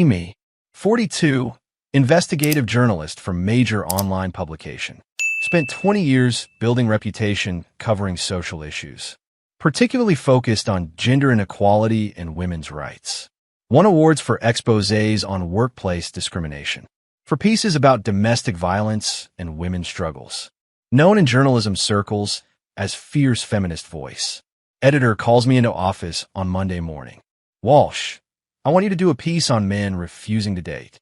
Me, 42, investigative journalist for major online publication. Spent 20 years building reputation covering social issues, particularly focused on gender inequality and women's rights. Won awards for exposés on workplace discrimination, for pieces about domestic violence and women's struggles. Known in journalism circles as fierce feminist voice. Editor calls me into office on Monday morning. Walsh, I want you to do a piece on men refusing to date.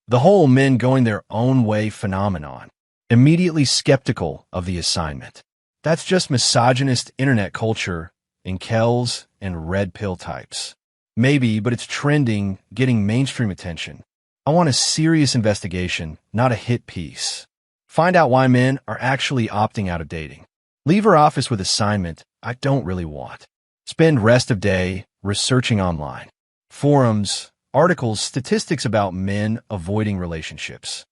The whole men going their own way phenomenon. Immediately skeptical of the assignment. That's just misogynist internet culture in Kells and red pill types. Maybe, but it's trending, getting mainstream attention. I want a serious investigation, not a hit piece. Find out why men are actually opting out of dating. Leave her office with assignment I don't really want. Spend rest of day researching online. Forums, articles, statistics about men avoiding relationships.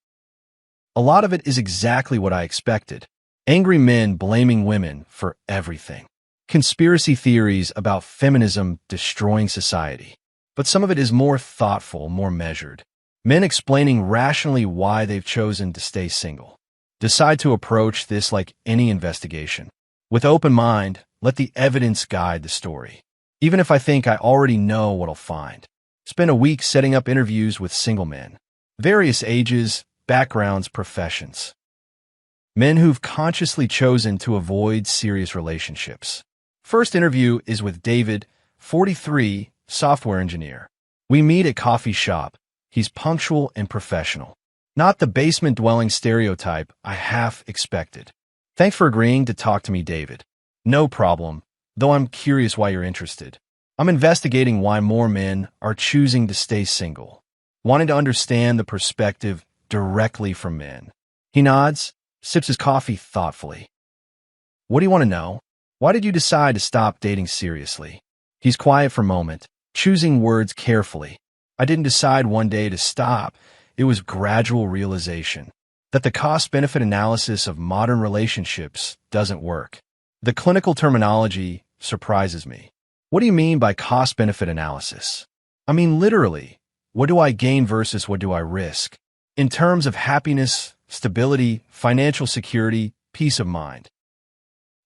A lot of it is exactly what I expected. Angry men blaming women for everything. Conspiracy theories about feminism destroying society. But some of it is more thoughtful, more measured. Men explaining rationally why they've chosen to stay single. Decide to approach this like any investigation. With open mind, let the evidence guide the story. Even if I think I already know what I'll find. Spend a week setting up interviews with single men. Various ages, backgrounds, professions. Men who've consciously chosen to avoid serious relationships. First interview is with David, 43, software engineer. We meet at coffee shop. He's punctual and professional. Not the basement-dwelling stereotype I half expected. Thanks for agreeing to talk to me, David. No problem, though I'm curious why you're interested. I'm investigating why more men are choosing to stay single. Wanting to understand the perspective directly from men. He nods, sips his coffee thoughtfully. What do you want to know? Why did you decide to stop dating seriously? He's quiet for a moment, choosing words carefully. I didn't decide one day to stop. It was gradual realization that the cost-benefit analysis of modern relationships doesn't work. The clinical terminology surprises me. What do you mean by cost-benefit analysis? I mean literally, what do I gain versus what do I risk? In terms of happiness, stability, financial security, peace of mind.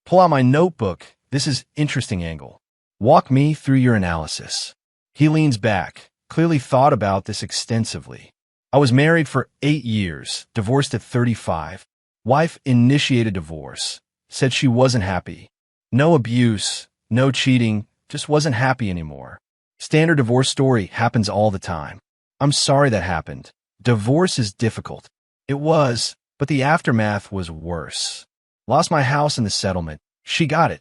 Pull out my notebook. This is interesting angle. Walk me through your analysis. He leans back, clearly thought about this extensively. I was married for 8 years, divorced at 35. Wife initiated divorce, said she wasn't happy. No abuse, no cheating, just wasn't happy anymore. Standard divorce story happens all the time. I'm sorry that happened. Divorce is difficult. It was, but the aftermath was worse. Lost my house in the settlement. She got it.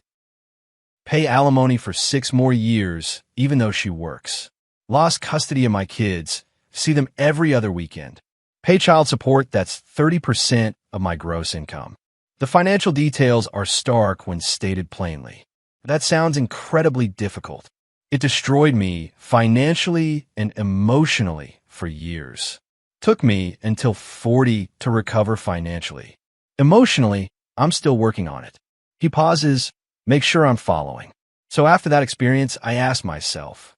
Pay alimony for 6 more years, even though she works. Lost custody of my kids. See them every other weekend. Pay child support, that's 30% of my gross income. The financial details are stark when stated plainly. That sounds incredibly difficult. It destroyed me financially and emotionally for years. Took me until 40 to recover financially. Emotionally, I'm still working on it. He pauses, make sure I'm following. So after that experience, I asked myself,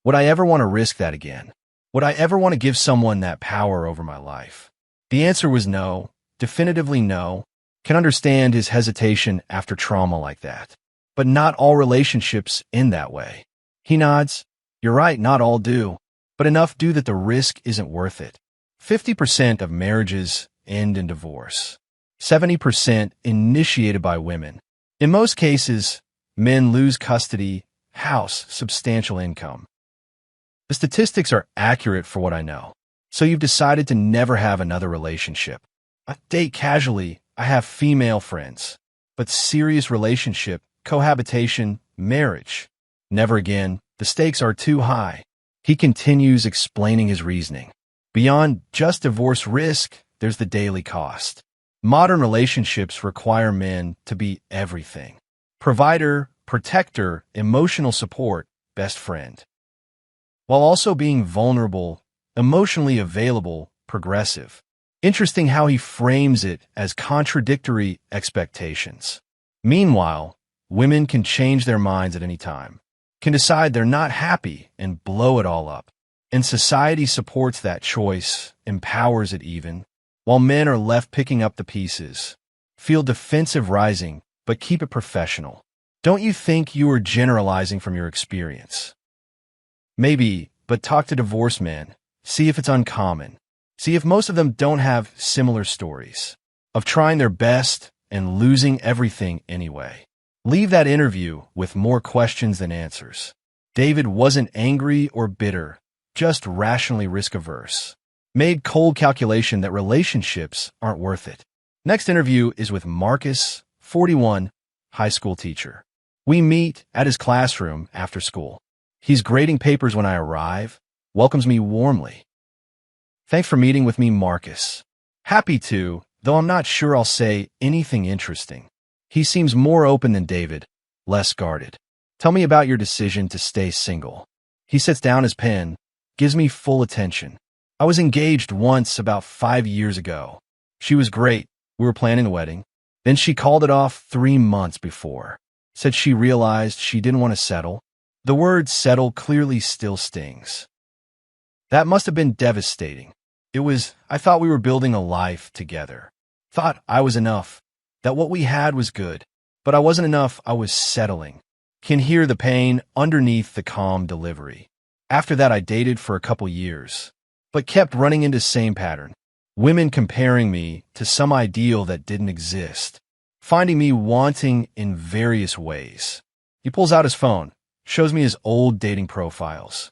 would I ever want to risk that again? Would I ever want to give someone that power over my life? The answer was no, definitively no. Can understand his hesitation after trauma like that. But not all relationships end that way. He nods. You're right, not all do. But enough do that the risk isn't worth it. 50% of marriages end in divorce. 70% initiated by women. In most cases, men lose custody, house, substantial income. The statistics are accurate for what I know. So you've decided to never have another relationship. I date casually, I have female friends. But serious relationship, cohabitation, marriage. Never again, the stakes are too high. He continues explaining his reasoning. Beyond just divorce risk, there's the daily cost. Modern relationships require men to be everything. Provider, protector, emotional support, best friend. While also being vulnerable, emotionally available, progressive. Interesting how he frames it as contradictory expectations. Meanwhile, women can change their minds at any time, can decide they're not happy and blow it all up. And society supports that choice, empowers it even, while men are left picking up the pieces. Feel defensive rising, but keep it professional. Don't you think you are generalizing from your experience? Maybe, but talk to divorced men. See if it's uncommon. See if most of them don't have similar stories of trying their best and losing everything anyway. Leave that interview with more questions than answers. David wasn't angry or bitter, just rationally risk-averse. Made cold calculation that relationships aren't worth it. Next interview is with Marcus, 41, high school teacher. We meet at his classroom after school. He's grading papers when I arrive, welcomes me warmly. Thanks for meeting with me, Marcus. Happy to, though I'm not sure I'll say anything interesting. He seems more open than David, less guarded. Tell me about your decision to stay single. He sets down his pen, gives me full attention. I was engaged once about 5 years ago. She was great. We were planning a wedding. Then she called it off 3 months before. Said she realized she didn't want to settle. The word settle clearly still stings. That must have been devastating. I thought we were building a life together. Thought I was enough. That what we had was good. But I wasn't enough. I was settling. Can hear the pain underneath the calm delivery. After that, I dated for a couple years, but kept running into the same pattern. Women comparing me to some ideal that didn't exist. Finding me wanting in various ways. He pulls out his phone, shows me his old dating profiles.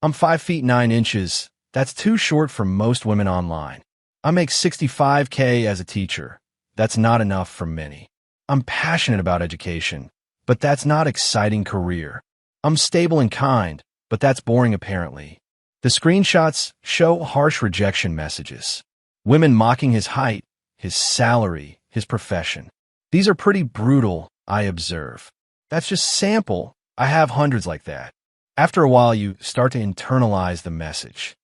I'm 5 feet 9 inches. That's too short for most women online. I make $65K as a teacher. That's not enough for many. I'm passionate about education, but that's not exciting career. I'm stable and kind, but that's boring apparently. The screenshots show harsh rejection messages. Women mocking his height, his salary, his profession. These are pretty brutal, I observe. That's just sample. I have hundreds like that. After a while, you start to internalize the message.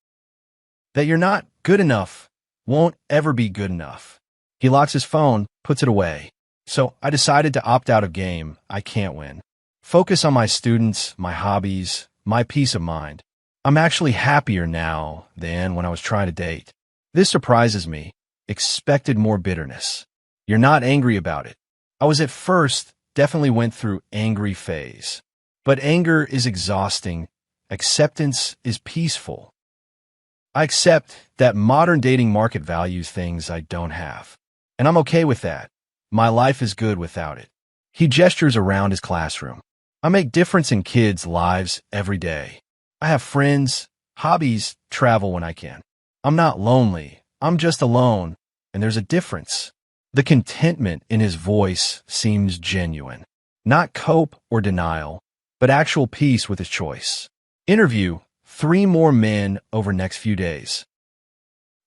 That you're not good enough, won't ever be good enough. He locks his phone, puts it away. So I decided to opt out of game. I can't win. Focus on my students, my hobbies, my peace of mind. I'm actually happier now than when I was trying to date. This surprises me. Expected more bitterness. You're not angry about it. I was at first, definitely went through angry phase. But anger is exhausting. Acceptance is peaceful. I accept that modern dating market values things I don't have. And I'm okay with that. My life is good without it. He gestures around his classroom. I make difference in kids' lives every day. I have friends, hobbies, travel when I can. I'm not lonely. I'm just alone. And there's a difference. The contentment in his voice seems genuine. Not cope or denial, but actual peace with his choice. Interview 3 more men over next few days.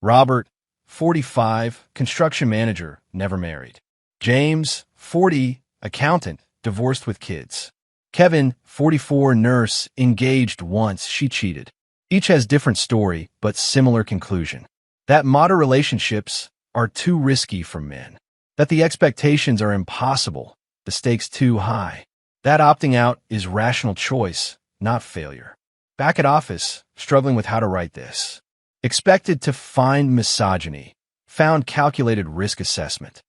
Robert, 45, construction manager, never married. James, 40, accountant, divorced with kids. Kevin, 44, nurse, engaged once, she cheated. Each has different story, but similar conclusion. That modern relationships are too risky for men. That the expectations are impossible, the stakes too high. That opting out is rational choice, not failure. Back at office, struggling with how to write this. Expected to find misogyny. Found calculated risk assessment.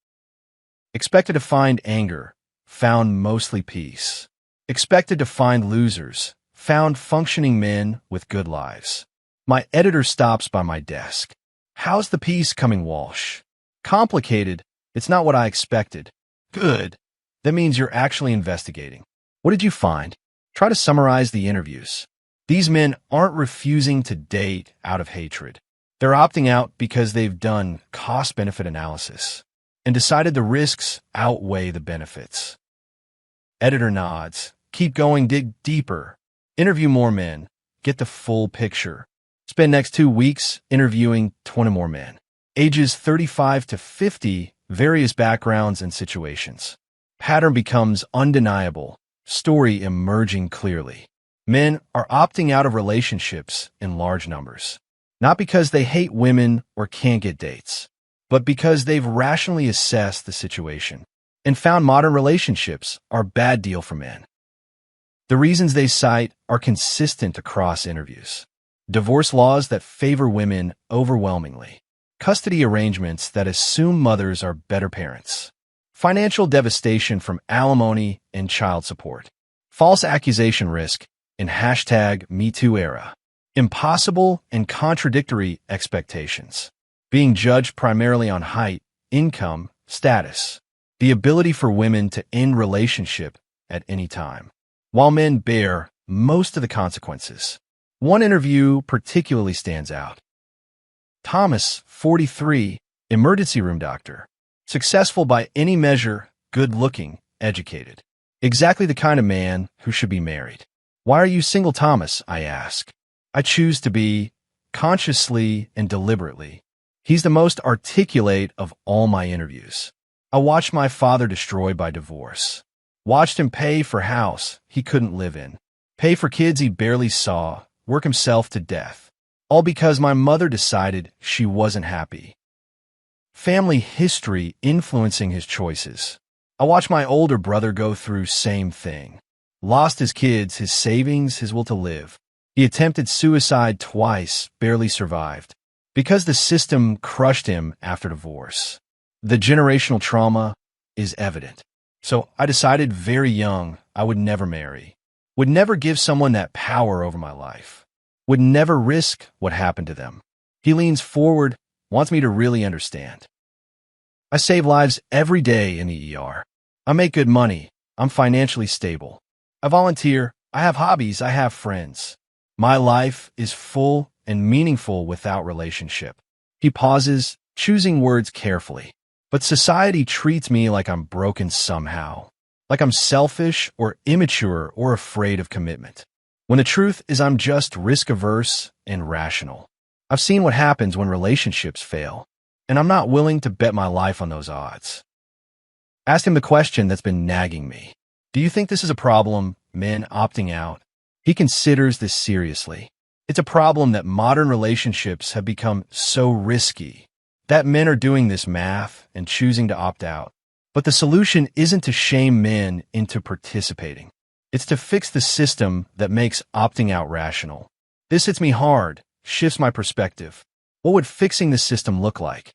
Expected to find anger. Found mostly peace. Expected to find losers. Found functioning men with good lives. My editor stops by my desk. How's the piece coming, Walsh? Complicated. It's not what I expected. Good. That means you're actually investigating. What did you find? Try to summarize the interviews. These men aren't refusing to date out of hatred. They're opting out because they've done cost-benefit analysis and decided the risks outweigh the benefits. Editor nods. Keep going, dig deeper. Interview more men. Get the full picture. Spend next 2 weeks interviewing 20 more men. Ages 35 to 50, various backgrounds and situations. Pattern becomes undeniable. Story emerging clearly. Men are opting out of relationships in large numbers. Not because they hate women or can't get dates, but because they've rationally assessed the situation and found modern relationships are a bad deal for men. The reasons they cite are consistent across interviews. divorce laws that favor women overwhelmingly, custody arrangements that assume mothers are better parents, financial devastation from alimony and child support, false accusation risk in #MeToo era, impossible and contradictory expectations, being judged primarily on height, income, status, the ability for women to end relationship at any time, while men bear most of the consequences. One interview particularly stands out. Thomas, 43, emergency room doctor, successful by any measure, good-looking, educated. Exactly the kind of man who should be married. Why are you single, Thomas? I ask. I choose to be, consciously and deliberately. He's the most articulate of all my interviews. I watched my father destroyed by divorce. Watched him pay for house he couldn't live in, pay for kids he barely saw, work himself to death. All because my mother decided she wasn't happy. Family history influencing his choices. I watched my older brother go through same thing. Lost his kids, his savings, his will to live. He attempted suicide twice, barely survived, because the system crushed him after divorce. The generational trauma is evident. So I decided very young I would never marry, would never give someone that power over my life, would never risk what happened to them. He leans forward, wants me to really understand. I save lives every day in the ER. I make good money. I'm financially stable. I volunteer. I have hobbies. I have friends. My life is full and meaningful without relationship. He pauses, choosing words carefully. But society treats me like I'm broken somehow, like I'm selfish or immature or afraid of commitment, when the truth is I'm just risk-averse and rational. I've seen what happens when relationships fail, and I'm not willing to bet my life on those odds. Asked him the question that's been nagging me. Do you think this is a problem, men opting out? He considers this seriously. It's a problem that modern relationships have become so risky that men are doing this math and choosing to opt out. But the solution isn't to shame men into participating. It's to fix the system that makes opting out rational. This hits me hard, shifts my perspective. What would fixing the system look like?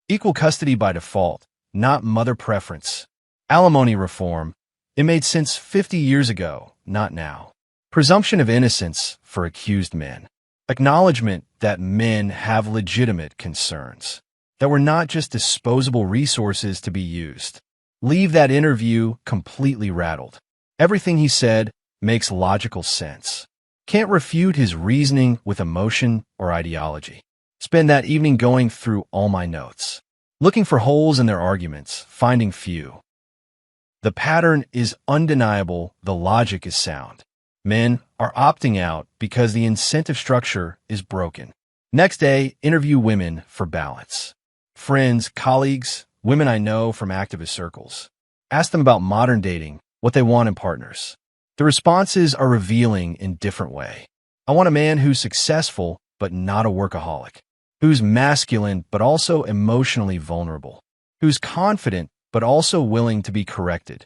Equal custody by default, not mother preference. Alimony reform. It made sense 50 years ago, not now. Presumption of innocence for accused men. Acknowledgement that men have legitimate concerns, that we're not just disposable resources to be used. Leave that interview completely rattled. Everything he said makes logical sense. Can't refute his reasoning with emotion or ideology. Spend that evening going through all my notes, looking for holes in their arguments, finding few. The pattern is undeniable, the logic is sound. Men are opting out because the incentive structure is broken. Next day, interview women for balance. Friends, colleagues, women I know from activist circles. Ask them about modern dating, what they want in partners. The responses are revealing in different way. I want a man who's successful but not a workaholic, who's masculine but also emotionally vulnerable, who's confident but also willing to be corrected,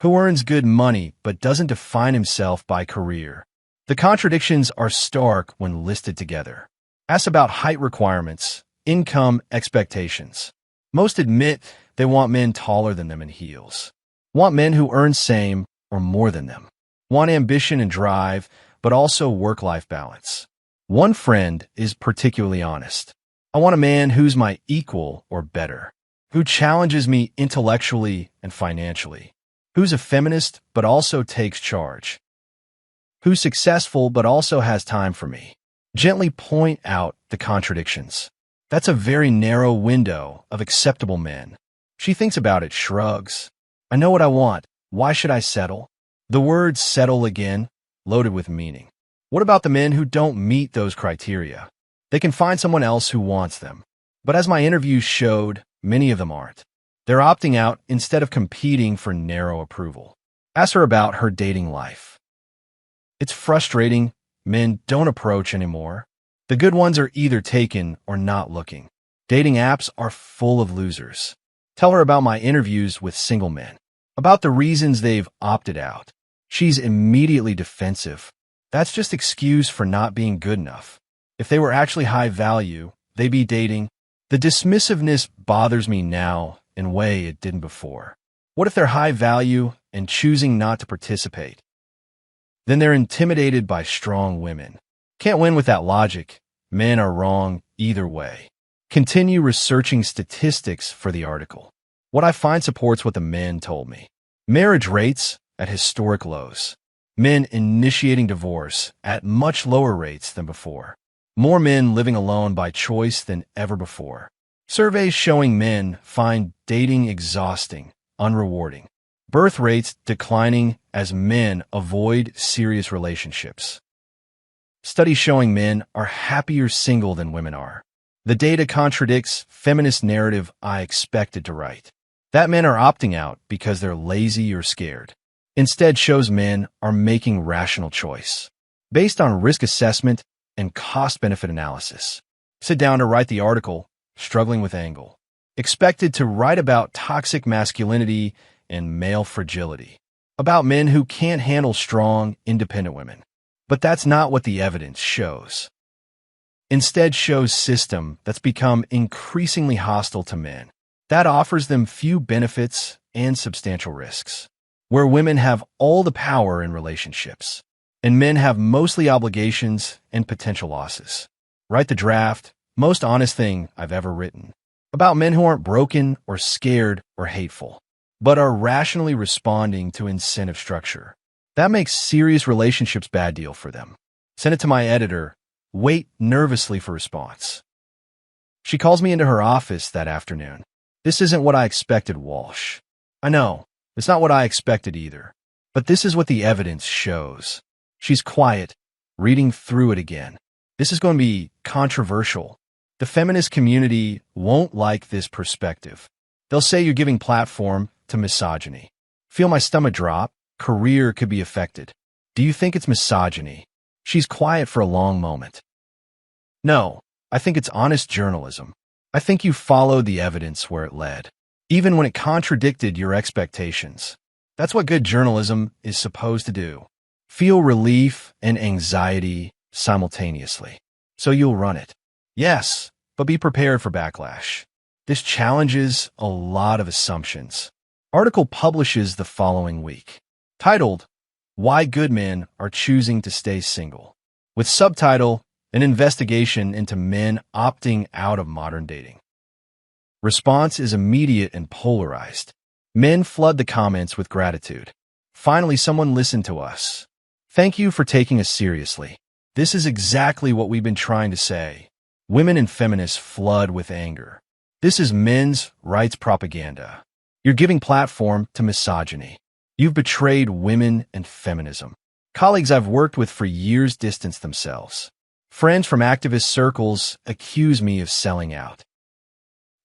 who earns good money but doesn't define himself by career. The contradictions are stark when listed together. Ask about height requirements, income expectations. Most admit they want men taller than them in heels. Want men who earn same or more than them. Want ambition and drive, but also work-life balance. One friend is particularly honest. I want a man who's my equal or better, who challenges me intellectually and financially, who's a feminist but also takes charge, who's successful but also has time for me. Gently point out the contradictions. That's a very narrow window of acceptable men. She thinks about it, shrugs. I know what I want. Why should I settle? The word settle again, loaded with meaning. What about the men who don't meet those criteria? They can find someone else who wants them. But as my interviews showed, many of them aren't. They're opting out instead of competing for narrow approval. Ask her about her dating life. It's frustrating. Men don't approach anymore. The good ones are either taken or not looking. Dating apps are full of losers. Tell her about my interviews with single men, about the reasons they've opted out. She's immediately defensive. That's just excuse for not being good enough. If they were actually high value, they'd be dating. The dismissiveness bothers me now in a way it didn't before. What if they're high value and choosing not to participate? Then they're intimidated by strong women. Can't win with that logic. Men are wrong either way. Continue researching statistics for the article. What I find supports what the men told me. Marriage rates at historic lows. Men initiating divorce at much lower rates than before. More men living alone by choice than ever before. Surveys showing men find dating exhausting, unrewarding. Birth rates declining as men avoid serious relationships. Studies showing men are happier single than women are. The data contradicts feminist narrative I expected to write. That men are opting out because they're lazy or scared. Instead shows men are making rational choice. Based on risk assessment and cost-benefit analysis. Sit down to write the article, Struggling with Angle. Expected to write about toxic masculinity and male fragility. About men who can't handle strong, independent women. But that's not what the evidence shows. Instead shows system that's become increasingly hostile to men. That offers them few benefits and substantial risks. Where women have all the power in relationships. And men have mostly obligations and potential losses. Write the draft, most honest thing I've ever written. About men who aren't broken or scared or hateful, but are rationally responding to incentive structure. That makes serious relationships bad deal for them. Send it to my editor. Wait nervously for response. She calls me into her office that afternoon. This isn't what I expected, Walsh. I know, it's not what I expected either. But this is what the evidence shows. She's quiet, reading through it again. This is going to be controversial. The feminist community won't like this perspective. They'll say you're giving platform to misogyny. Feel my stomach drop. Career could be affected. Do you think it's misogyny? She's quiet for a long moment. No, I think it's honest journalism. I think you followed the evidence where it led, even when it contradicted your expectations. That's what good journalism is supposed to do. Feel relief and anxiety simultaneously. So you'll run it. Yes, but be prepared for backlash. This challenges a lot of assumptions. Article publishes the following week. Titled, Why Good Men Are Choosing to Stay Single. With subtitle, An Investigation into Men Opting Out of Modern Dating. Response is immediate and polarized. Men flood the comments with gratitude. Finally, someone listened to us. Thank you for taking us seriously. This is exactly what we've been trying to say. Women and feminists flood with anger. This is men's rights propaganda. You're giving platform to misogyny. You've betrayed women and feminism. Colleagues I've worked with for years distance themselves. Friends from activist circles accuse me of selling out.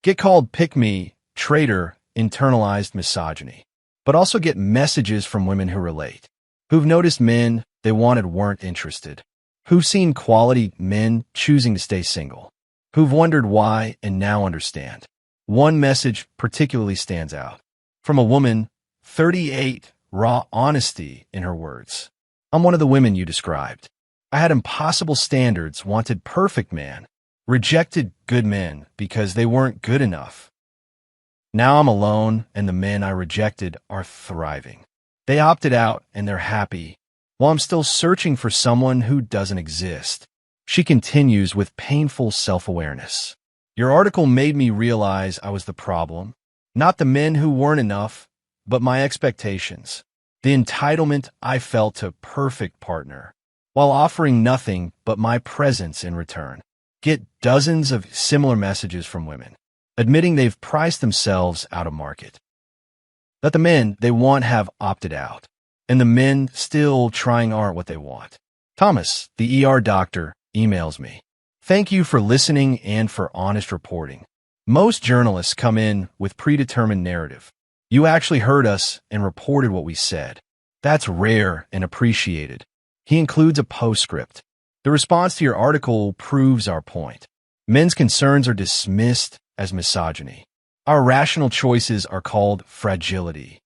Get called pick-me, traitor, internalized misogyny. But also get messages from women who relate. Who've noticed men they wanted weren't interested. Who've seen quality men choosing to stay single. Who've wondered why and now understand. One message particularly stands out. From a woman, 38, raw honesty in her words. I'm one of the women you described. I had impossible standards, wanted perfect man, rejected good men because they weren't good enough. Now I'm alone and the men I rejected are thriving. They opted out and they're happy, while I'm still searching for someone who doesn't exist. She continues with painful self-awareness. Your article made me realize I was the problem. Not the men who weren't enough, but my expectations. The entitlement I felt to perfect partner, while offering nothing but my presence in return. Get dozens of similar messages from women, admitting they've priced themselves out of market. That the men they want have opted out, and the men still trying aren't what they want. Thomas, the ER doctor, emails me. Thank you for listening and for honest reporting. Most journalists come in with predetermined narrative. You actually heard us and reported what we said. That's rare and appreciated. He includes a postscript. The response to your article proves our point. Men's concerns are dismissed as misogyny. Our rational choices are called fragility.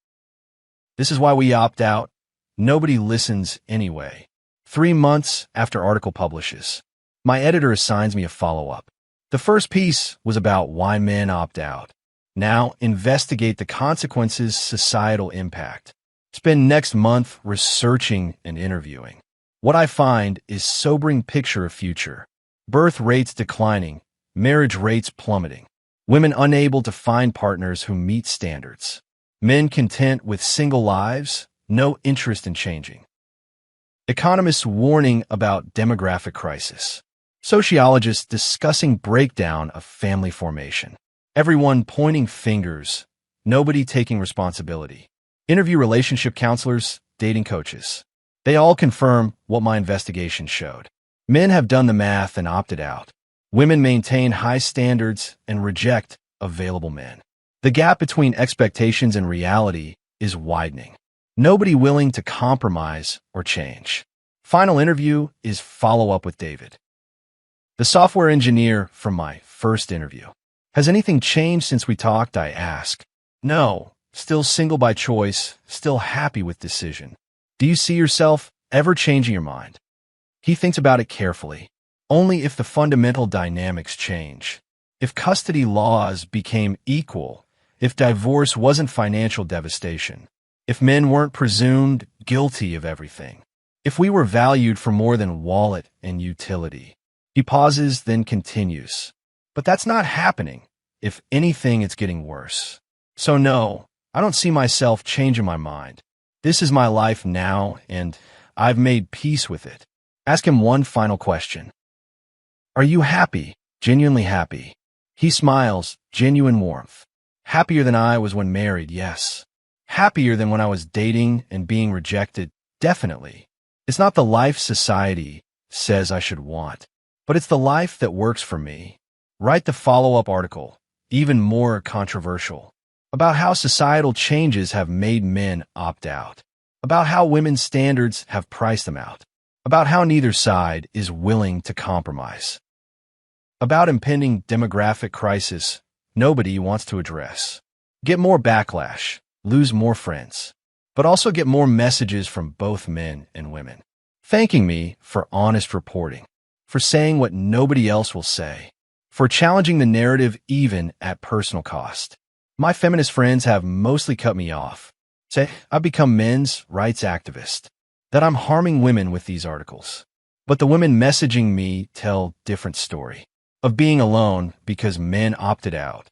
This is why we opt out. Nobody listens anyway. 3 months after article publishes. My editor assigns me a follow-up. The first piece was about why men opt out. Now, investigate the consequences, societal impact. Spend next month researching and interviewing. What I find is sobering picture of future. Birth rates declining, marriage rates plummeting. Women unable to find partners who meet standards. Men content with single lives, no interest in changing. Economists warning about demographic crisis. Sociologists discussing breakdown of family formation. Everyone pointing fingers, nobody taking responsibility. Interview relationship counselors, dating coaches. They all confirm what my investigation showed. Men have done the math and opted out. Women maintain high standards and reject available men. The gap between expectations and reality is widening. Nobody willing to compromise or change. Final interview is follow-up with David, the software engineer from my first interview. Has anything changed since we talked? I ask. No, still single by choice, still happy with decision. Do you see yourself ever changing your mind? He thinks about it carefully. Only if the fundamental dynamics change. If custody laws became equal, if divorce wasn't financial devastation, if men weren't presumed guilty of everything, if we were valued for more than wallet and utility. He pauses, then continues. But that's not happening. If anything, it's getting worse. So no, I don't see myself changing my mind. This is my life now, and I've made peace with it. Ask him one final question. Are you happy? Genuinely happy? He smiles, genuine warmth. Happier than I was when married, yes. Happier than when I was dating and being rejected, definitely. It's not the life society says I should want, but it's the life that works for me. Write the follow-up article, even more controversial, about how societal changes have made men opt out, about how women's standards have priced them out, about how neither side is willing to compromise, about impending demographic crisis nobody wants to address. Get more backlash, lose more friends, but also get more messages from both men and women, thanking me for honest reporting, for saying what nobody else will say, for challenging the narrative even at personal cost. My feminist friends have mostly cut me off, say I've become men's rights activist, that I'm harming women with these articles. But the women messaging me tell different story, of being alone because men opted out,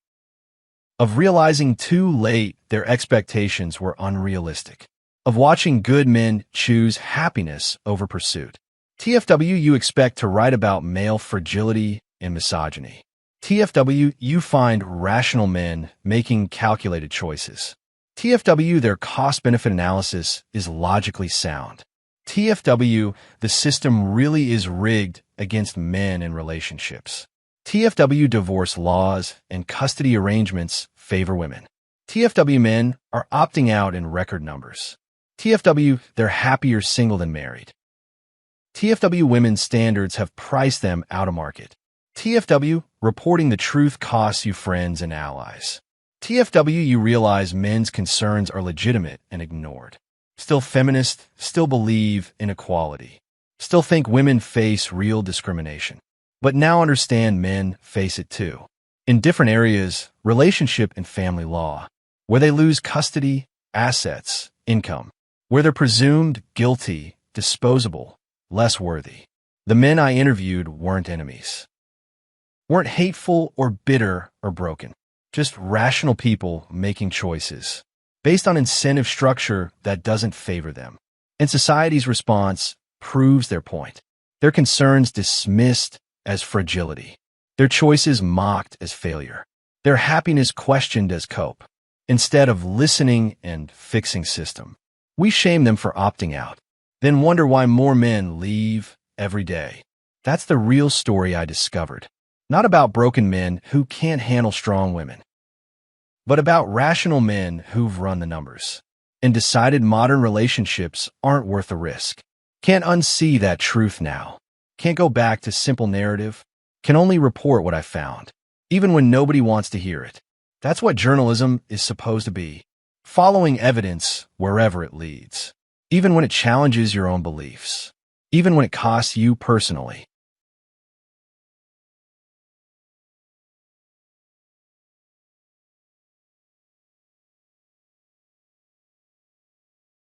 of realizing too late their expectations were unrealistic, of watching good men choose happiness over pursuit. TFW, you expect to write about male fragility and misogyny. TFW, you find rational men making calculated choices. TFW, their cost-benefit analysis is logically sound. TFW, the system really is rigged against men in relationships. TFW, divorce laws and custody arrangements favor women. TFW, men are opting out in record numbers. TFW, they're happier single than married. TFW, women's standards have priced them out of market. TFW, reporting the truth costs you friends and allies. TFW, you realize men's concerns are legitimate and ignored. Still feminist, still believe in equality. Still think women face real discrimination. But now understand men face it too. In different areas, relationship and family law, where they lose custody, assets, income, where they're presumed guilty, disposable, less worthy. The men I interviewed weren't enemies, weren't hateful or bitter or broken, just rational people making choices based on incentive structure that doesn't favor them. And society's response proves their point. Their concerns dismissed as fragility, their choices mocked as failure, their happiness questioned as cope. Instead of listening and fixing system, we shame them for opting out, then wonder why more men leave every day. That's the real story I discovered. Not about broken men who can't handle strong women, but about rational men who've run the numbers and decided modern relationships aren't worth the risk. Can't unsee that truth now. Can't go back to simple narrative. Can only report what I found, even when nobody wants to hear it. That's what journalism is supposed to be. Following evidence wherever it leads, even when it challenges your own beliefs, even when it costs you personally.